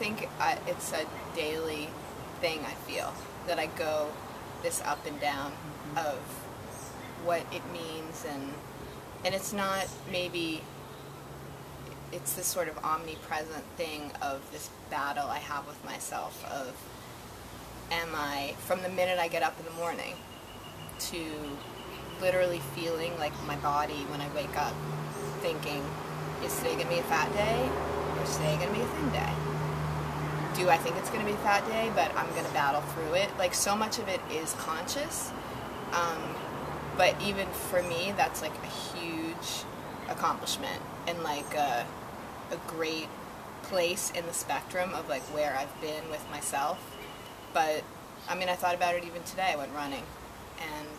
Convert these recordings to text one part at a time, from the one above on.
think it's a daily thing, I feel, that I go this up and down of what it means, and it's not maybe, it's this sort of omnipresent thing of this battle I have with myself of, am I, from the minute I get up in the morning to literally feeling like my body when I wake up, thinking, is today going to be a fat day, or is today going to be a thin day? Do I think it's going to be a fat day, but I'm going to battle through it? Like, so much of it is conscious, but even for me, that's like a huge accomplishment, and like a great place in the spectrum of like where I've been with myself. But I mean, I thought about it even today. I went running, and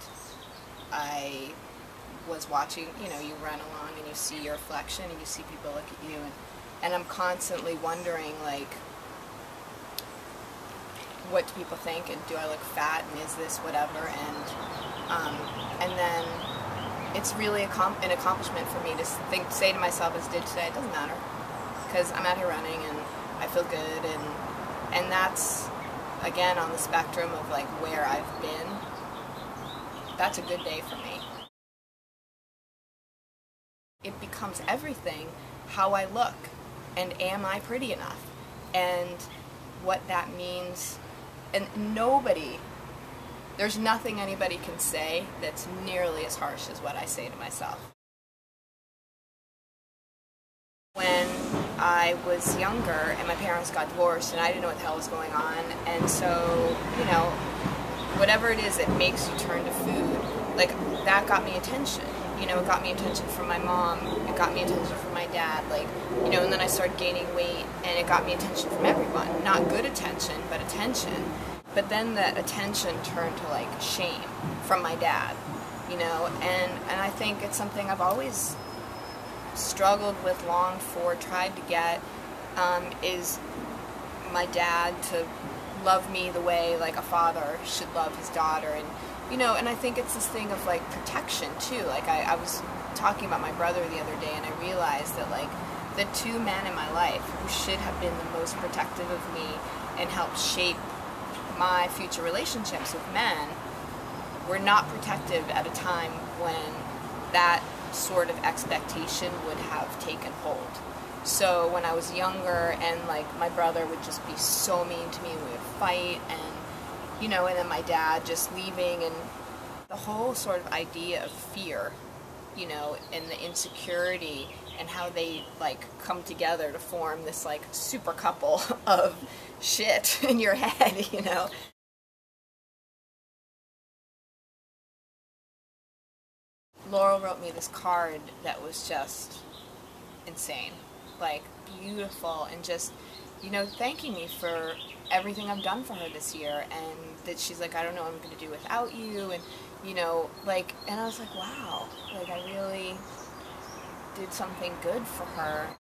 I was watching, you know, you run along and you see your reflection and you see people look at you, and I'm constantly wondering, like, what do people think, and do I look fat, and is this whatever, and then it's really an accomplishment for me to say to myself, as I did today, it doesn't matter, because I'm out here running and I feel good, and that's, again, on the spectrum of like where I've been. That's a good day for me. It becomes everything, how I look, and am I pretty enough, and what that means. And there's nothing anybody can say that's nearly as harsh as what I say to myself. When I was younger and my parents got divorced and I didn't know what the hell was going on, and so, you know, whatever it is that makes you turn to food, like, that got me attention. You know, it got me attention from my mom, it got me attention from my dad, like, you know, and then I started gaining weight, and it got me attention from everyone. Not good attention, but attention. But then that attention turned to, like, shame from my dad, you know, and I think it's something I've always struggled with, longed for, tried to get, is my dad to love me the way, like, a father should love his daughter, and, you know, and I think it's this thing of, like, protection, too. Like, I was talking about my brother the other day, and I realized that, like, the two men in my life who should have been the most protective of me and helped shape my future relationships with men were not protective at a time when that sort of expectation would have taken hold. So when I was younger, and, like, my brother would just be so mean to me, and we would fight, and, you know, and then my dad just leaving, and the whole sort of idea of fear, you know, and the insecurity, and how they, like, come together to form this, like, super couple of shit in your head, you know. Laurel wrote me this card that was just insane, like, beautiful, and just, you know, thanking me for everything I've done for her this year, and that she's like, I don't know what I'm going to do without you, and, you know, like, and I was like, wow, like, I really did something good for her.